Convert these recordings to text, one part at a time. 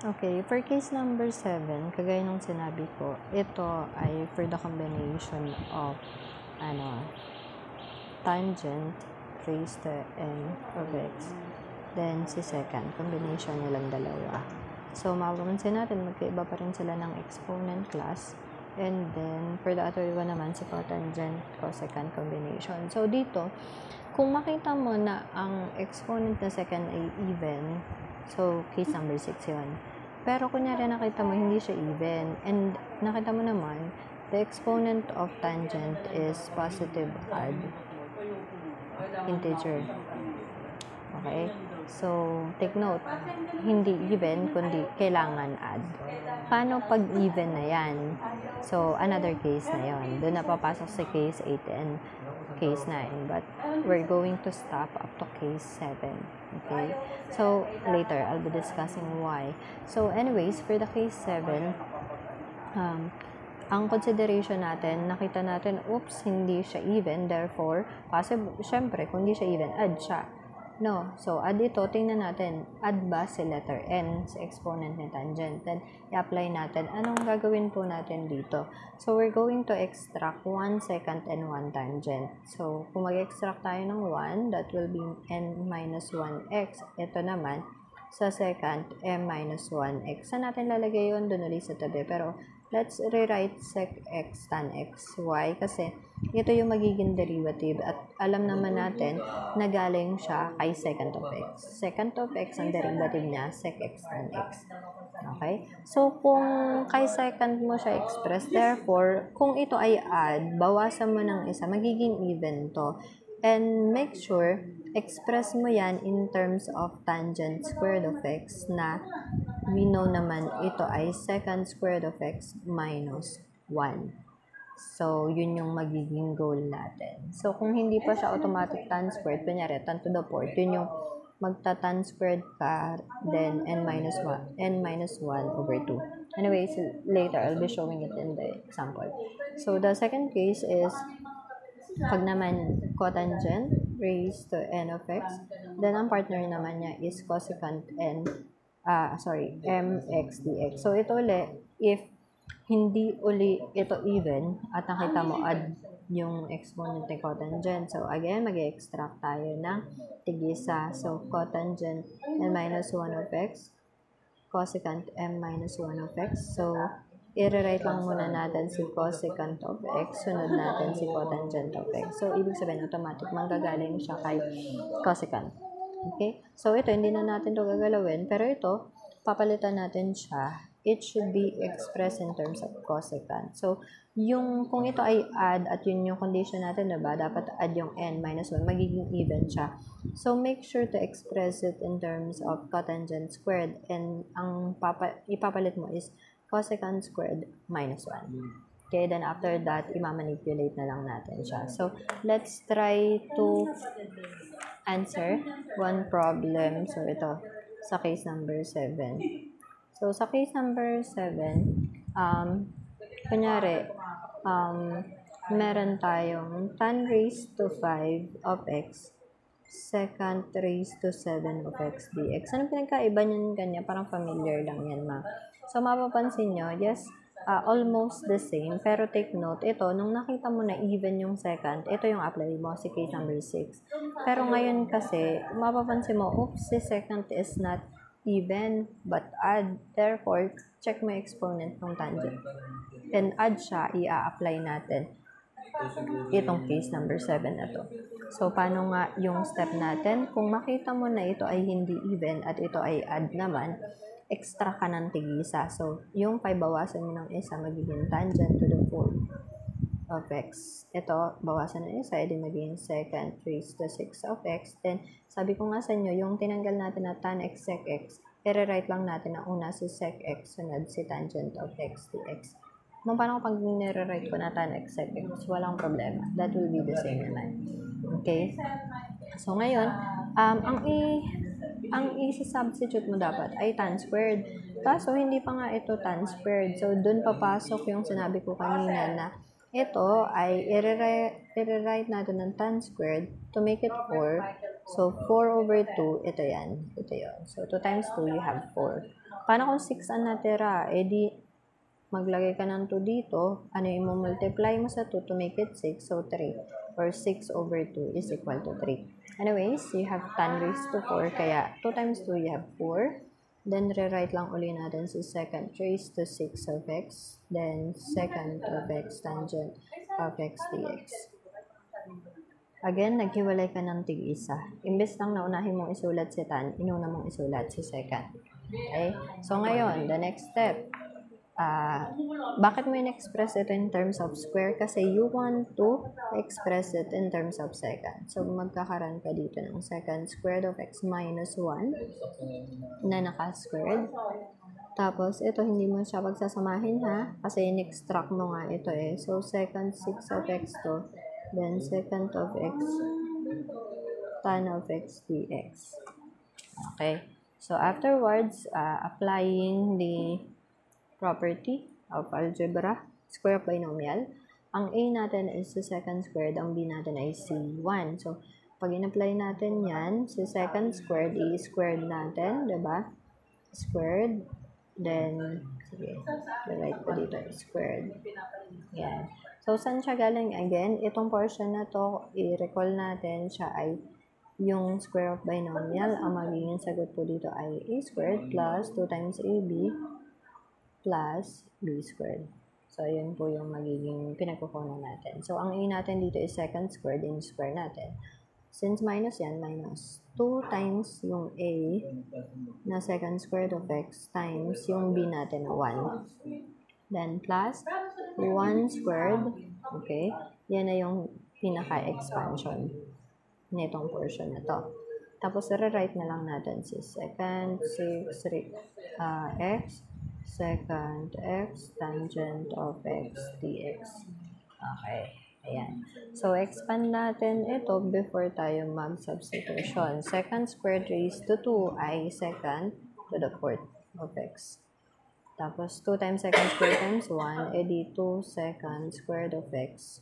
Okay, for case number 7, kagaya nung sinabi ko, ito ay for the combination of tangent raised to n of x. Then, si second, combination nilang dalawa. So, mapapansin natin, magkaiba pa rin sila ng exponent class. And then, for the other one naman, si cotangent, cosecant combination. So, dito, kung makita mo na ang exponent na second ay even, so, case number 6 yun. Pero, kunyari nakita mo, hindi siya even. And, nakita mo naman, the exponent of tangent is positive odd integer. Okay? So, take note, hindi even, kundi kailangan add. Paano pag even na yan? So, another case na yon. Doon na papasok sa case 8 and case 9. But, we're going to stop up to case 7. Okay? So, later, I'll be discussing why. So, anyways, for the case 7, ang consideration natin, nakita natin, oops, hindi siya even, therefore, possible, syempre, kung hindi siya even, add siya. No. So, add ito, tingnan natin, add ba si letter n sa exponent ni tangent? Then, i-apply natin. Anong gagawin po natin dito? So, we're going to extract 1 secant and 1 tangent. So, kung mag-extract tayo ng 1, that will be n minus 1x. Ito naman, sa secant, m minus 1x. Saan natin lalagay yun? Doon ulit sa tabi. Pero, let's rewrite sec x tan x. Why? Kasi, ito yung magiging derivative at alam naman natin na galing siya kay secant of x. Secant of x, ang derivative niya, sec x tan x. Okay? So, kung kay secant mo siya express, therefore, kung ito ay add, bawasan mo ng isa, magiging even to. And make sure, express mo yan in terms of tangent squared of x na we know naman ito ay secant squared of x minus 1. So, yun yung magiging goal natin. So, kung hindi pa siya automatic tan squared, kunyari, tan to the 4th, yun yung magta-tan squared ka, then n minus 1 over 2. Anyways, later, I'll be showing it in the example. So, the second case is, pag naman cotangent raised to n of x, then ang partner naman niya is cosecant mx dx. So, ito ulit, if hindi uli ito even, at nakita mo add yung exponent ng cotangent. So, again, mag-extract tayo ng tig-isa. So, cotangent n minus 1 of x, cosecant m minus 1 of x. So, i-rewrite lang muna natin si cosecant of x, sunod natin si cotangent of x. So, ibig sabihin, automatic, manggagaling siya kay cosecant. Okay? So, ito, hindi na natin ito gagalawin, pero ito, papalitan natin siya. It should be expressed in terms of cosecant. So, kung ito ay add at yun yung condition natin, diba? Dapat add yung n minus 1, magiging even siya. So, make sure to express it in terms of cotangent squared, and ang ipapalit mo is cosecant squared minus 1. Okay, then after that, i-manipulate na lang natin siya. So, let's try to answer one problem. So, ito, sa case number 7. So, sa case number 7, kunyari, meron tayong tan raised to 5 of x, secant raised to 7 of x dx. Ano pinagkaiba niyan kanya? Parang familiar lang yan, ma. So, mapapansin nyo, yes, almost the same. Pero take note, ito, nung nakita mo na even yung secant, ito yung apply mo, si case number 6. Pero ngayon kasi, mapapansin mo, oops, si secant is not even, but add. Therefore, check mo exponent ng tangent. And add siya, i-apply natin itong case number 7 na to. So, paano nga yung step natin? Kung makita mo na ito ay hindi even at ito ay add naman, extra ka ng tig-isa. So, yung 5 bawasan mo ng isa, magiging tangent to the 4 of x. Ito, bawasan ng isa, edi magiging secant raised to 6 of x. Then, sabi ko nga sa inyo, yung tinanggal natin na tan x sec x, i-rewrite lang natin na una si sec x, sunod si tangent of x dx. Paano pag nire-write ko na tan x sec x? Walang problema. That will be the same naman. Okay? So, ngayon, ang i-substitute mo dapat ay tan squared. Kaso, hindi pa nga ito tan squared. So, dun papasok yung sinabi ko kanina na ito ay i-rewrite natin ng tan squared to make it 4 So, 4 over 2, ito yan. Ito yun. So, 2 times 2, you have 4. Paano kung 6 ang natira? Eh di, maglagay ka ng 2 dito. Ano yung multiply mo sa 2 to make it 6? So, 3. Or 6 over 2 is equal to 3. Anyways, you have tan raised to 4. Kaya, 2 times 2, you have 4. Then, rewrite lang uli natin si second raised to 6 of x. Then, second of x tangent of x dx. Again, naghiwalay ka ng tig-isa. Imbes lang naunahin mong isulat si tan, inuna mong isulat si second. Okay? So, ngayon, the next step. Bakit mo in-express ito in terms of square? Kasi you want to express it in terms of second. So, magkakaroon ka dito ng second squared of x minus 1 na naka-squared. Tapos, ito, hindi mo siya pagsasamahin ha, kasi in-extract mo nga ito eh. So, second 6 of x to, then second of x tan of x dx. Okay. So, afterwards, applying the property of algebra, square of binomial, ang a natin is the second squared, ang b natin ay c1. So, pag in-apply natin yan, si second squared, i-squared natin, diba? Squared, then, sige, write ko dito, squared. Yan. So, saan siya galing? Again, itong portion na to, i-recall natin, siya ay yung square of binomial. Ang magiging sagot po dito ay a squared plus 2 times ab plus b squared. So, yun po yung magiging pinagkukunan natin. So, ang a natin dito is second squared, yung square natin. Since minus yan, minus 2 times yung a na second squared of x times yung b natin na 1. Then, plus 1 squared, okay? Yan na yung pinaka-expansion nitong portion na to. Tapos, re-write na lang natin si second 6 x, second x, tangent of x dx. Okay. Ayan. So, expand natin ito before tayo mag-substitution. Second squared raised to 2 ay second to the fourth of x. Tapos, 2 times second squared times 1, edi 2 second squared of x.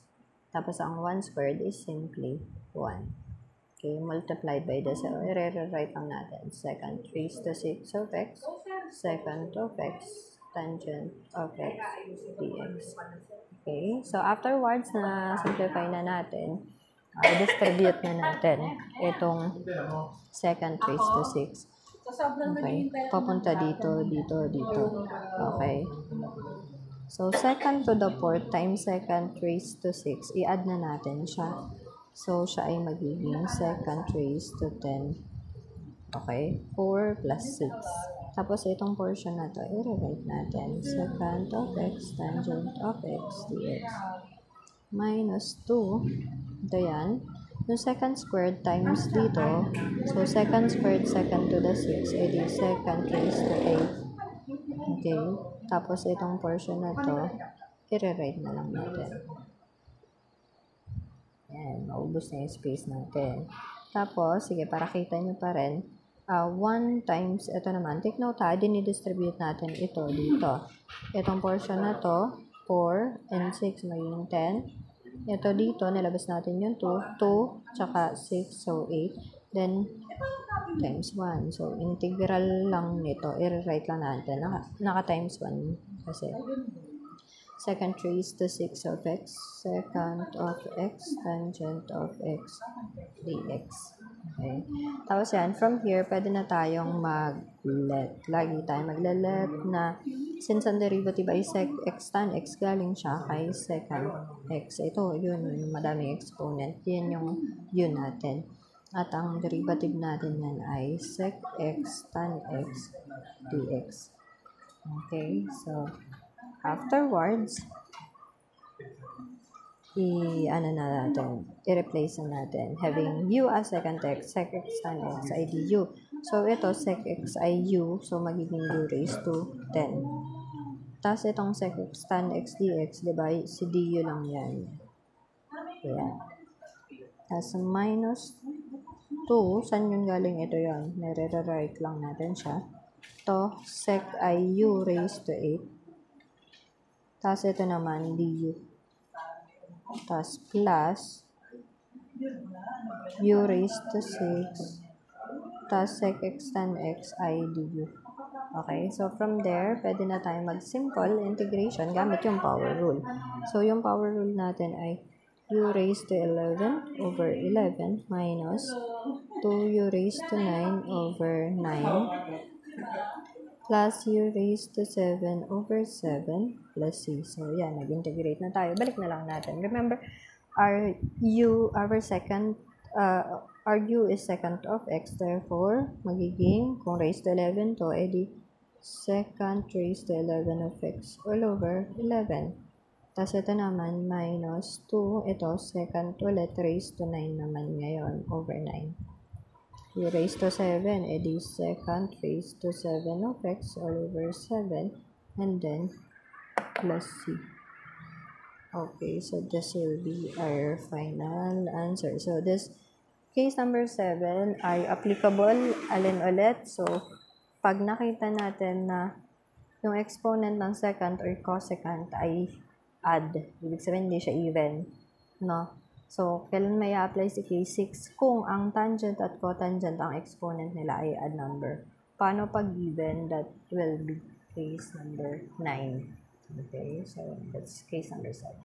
Tapos, ang 1 squared is simply 1. Okay, multiplied by the, so, i-rewrite lang natin. Second raised to 6 of x, second of x, tangent of x dx. Okay, so afterwards na simplify na natin, i-distribute na natin itong second raised to 6. Okay, papunta dito, dito, dito. Okay. So, second to the fourth times second raised to 6, i-add na natin siya. So, siya ay magiging second raised to 10. Okay, 4 plus 6. Tapos, itong portion na to, i-rewrite natin. Second of x tangent of x dx. Minus 2. Ito yan. Yung second squared times dito, so second squared, second to the 6, edi second raised to 8. Okay. Tapos, itong portion na to, i-rewrite na lang natin. Yan, maubos na yung space natin. Tapos, sige, para kita nyo pa rin, 1 times, ito naman, take note ha, dinidistribute natin ito dito. Itong portion na to, 4 and 6 magiging 10. Ito dito, nilabas natin yung 2, tsaka 6, so 8. Then, times 1. So, integral lang nito. I-write lang natin. Naka-times 1 kasi. Second raised to 6 of x, second of x, tangent of x, dx. Okay. Tapos yan, from here, pwede na tayong mag-let. Lagi tayo mag-let na since ang derivative ay sec x tan x, galing siya kay second x. Ito, yun, madaming exponent. Yan yung yun natin. At ang derivative natin yan ay sec x tan x dx. Okay, so afterwards, i-replace na natin. Having u as second x, sec x tan x ay du. So, ito, sec x ay u, so magiging u raised to 10. Tapos, itong sec x tan x dx, diba, si du lang yan. Ayan. Tapos, minus 2, saan yun galing? Ito yun. Nire-write lang natin siya. Ito, sec ay u raised to 8. Tapos, ito naman, du. Tapos, plus u raised to 6 tas sec x tan x ay du. Okay, so from there, pwede na tayo mag-simple integration gamit yung power rule. So, yung power rule natin ay u raised to 11 over 11 minus 2u raised to 9 over 9 plus u raised to 7 over 7 plus c. So, yan, nag-integrate na tayo. Balik na lang natin. Remember, our u is second of x, therefore, magiging, kung raised to 11 to, edi second raised to 11 of x all over 11. Tapos ito naman, minus 2, ito, second ulit, raised to 9 naman ngayon, over 9. U raised to 7, edi second raised to 7 of x all over 7, and then, plus c. Okay, so this will be our final answer. So, this case number 7 ay applicable, alin ulit? So, pag nakita natin na yung exponent ng second or cosecant ay odd, ibig sabihin hindi siya even, no? So, kailan may apply si case 6? Kung ang tangent at cotangent ang exponent nila ay odd number. Paano pag given? That will be case number 9. Okay, so that's case number 7.